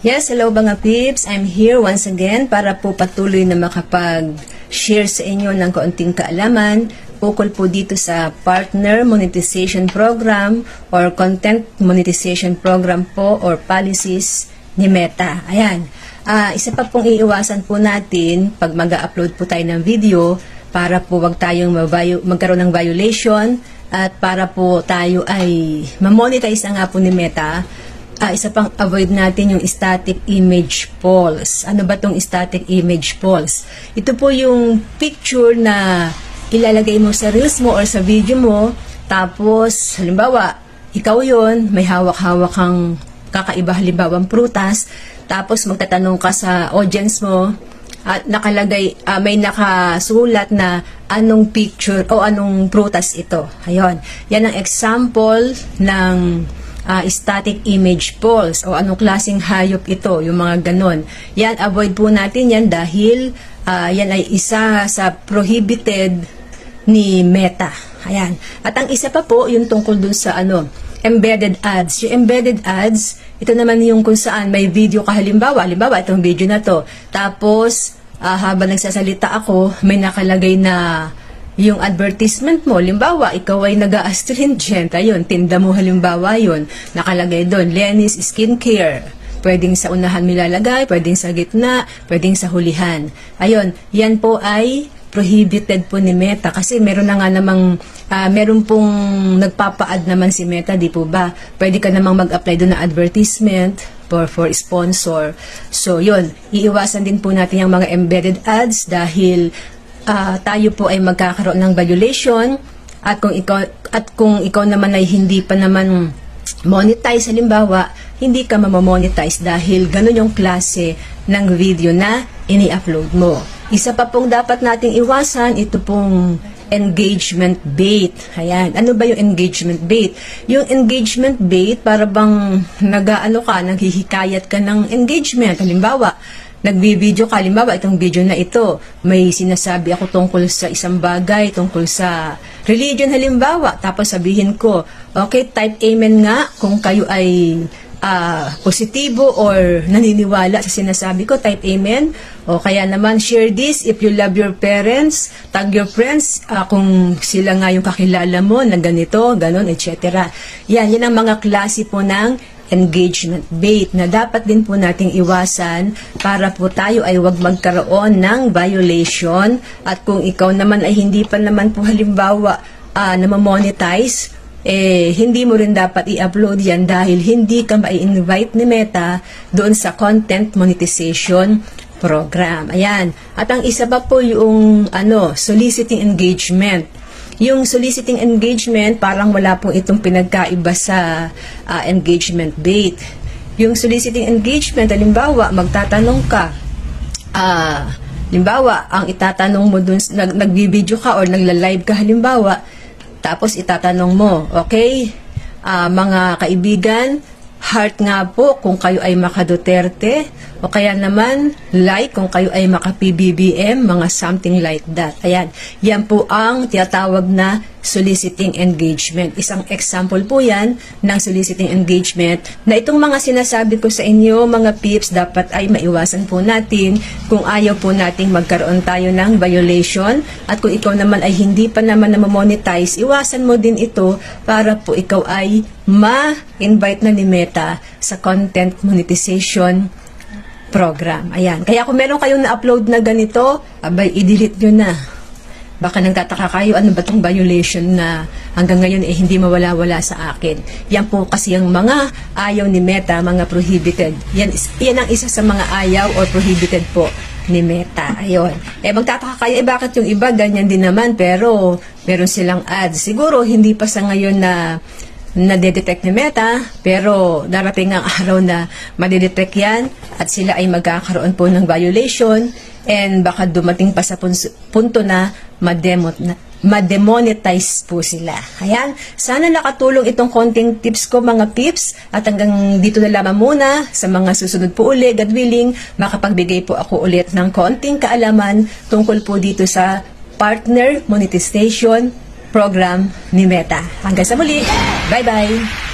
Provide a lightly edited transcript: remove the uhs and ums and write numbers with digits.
Yes, hello mga peeps. I'm here once again para po patuloy na makapag-share sa inyo ng kaunting kaalaman ukol po dito sa Partner Monetization Program or Content Monetization Program po or policies ni Meta. Ayan. Isa pa pong iiwasan po natin pag mag-upload po tayo ng video para po wag tayong magkaroon ng violation at para po tayo ay ma-monetize na nga po ni Meta. Isa pang avoid natin yung static image polls. Ano ba tong static image polls? Ito po yung picture na ilalagay mo sa reels mo or sa video mo. Tapos, halimbawa, ikaw yon, may hawak-hawak kang kakaiba halimbawang prutas. Tapos, magtatanong ka sa audience mo at nakalagay, may nakasulat na anong picture o anong prutas ito. Ayun. Yan ang example ng static image polls o anong klaseng hayop ito, yung mga ganon. Yan, avoid po natin yan dahil yan ay isa sa prohibited ni Meta. Ayan. At ang isa pa po, yung tungkol dun sa embedded ads. Yung embedded ads, ito naman yung kung saan may video ka halimbawa itong video na to. Tapos, habang nagsasalita ako, may nakalagay na yung advertisement mo, halimbawa, ikaw ay nag-astringent, ayun, tinda mo halimbawa yun, nakalagay doon, Lenny's Skincare, pwedeng sa unahan nilalagay, pwedeng sa gitna, pwedeng sa hulihan. Ayun, yan po ay prohibited po ni Meta kasi meron na nga namang, meron pong nagpapa-ad naman si Meta, di po ba? Pwede ka namang mag-apply doon na advertisement for sponsor. So, yun, iiwasan din po natin yung mga embedded ads dahil tayo po ay magkakaroon ng violation at kung ikaw naman ay hindi pa naman monetize halimbawa, hindi ka mamamonetize dahil ganun yung klase ng video na ini-upload mo. Isa pa pong dapat nating iwasan, ito pong engagement bait. Ayan. Ano ba yung engagement bait? Yung engagement bait, para bang naghihikayat ka ng engagement. Halimbawa, nagbi-video ka, halimbawa, itong video na ito, may sinasabi ako tungkol sa isang bagay, tungkol sa religion halimbawa, tapos sabihin ko, okay, type amen nga kung kayo ay positibo or naniniwala sa sinasabi ko, type amen. O kaya naman, share this if you love your parents, tag your friends, kung sila nga yung kakilala mo na ganito, ganon, etc. Yan ang mga klase po ng engagement bait na dapat din po nating iwasan para po tayo ay wag magkaroon ng violation. At kung ikaw naman ay hindi pa naman po halimbawa na ma-monetize, hindi mo rin dapat i-upload yan dahil hindi ka ma-invite ni Meta doon sa content monetization program. Ayan. At ang isa pa po yung soliciting engagement. Yung soliciting engagement, parang wala pong itong pinagkaiba sa engagement bait. Yung soliciting engagement, halimbawa, magtatanong ka, halimbawa, ang itatanong mo dun, nagbibideo ka or nagla-live ka halimbawa, tapos itatanong mo, okay, mga kaibigan, heart nga po kung kayo ay maka-Duterte, o kaya naman like kung kayo ay maka-PBBM, mga something like that. Ayan, yan po ang tinatawag na soliciting engagement. Isang example po yan ng soliciting engagement na itong mga sinasabi ko sa inyo, mga peeps, dapat ay maiwasan po natin kung ayaw po nating magkaroon tayo ng violation. At kung ikaw naman ay hindi pa naman na monetize, iwasan mo din ito para po ikaw ay ma-invite na ni Meta sa content monetization program. Ayan. Kaya kung meron kayong na-upload na ganito, i-delete nyo na. Baka nagtataka kayo, ano ba itong violation na hanggang ngayon hindi mawala-wala sa akin. Yan po kasi yung mga ayaw ni Meta, mga prohibited. Yan ang isa sa mga ayaw or prohibited po ni Meta. Ayun. Magtataka kayo, bakit yung iba ganyan din naman pero meron silang ads. Siguro hindi pa sa ngayon na detect ni Meta, pero darating ang araw na madedetect yan at sila ay magkakaroon po ng violation and baka dumating pa sa punto na ma-demonetize po sila. Ayan, sana nakatulong itong konting tips ko mga peeps at hanggang dito na lamang muna. Sa mga susunod po uli, God willing, makapagbigay po ako ulit ng konting kaalaman tungkol po dito sa Partner Monetization Program ni Meta. Hanggang sa muli, bye-bye!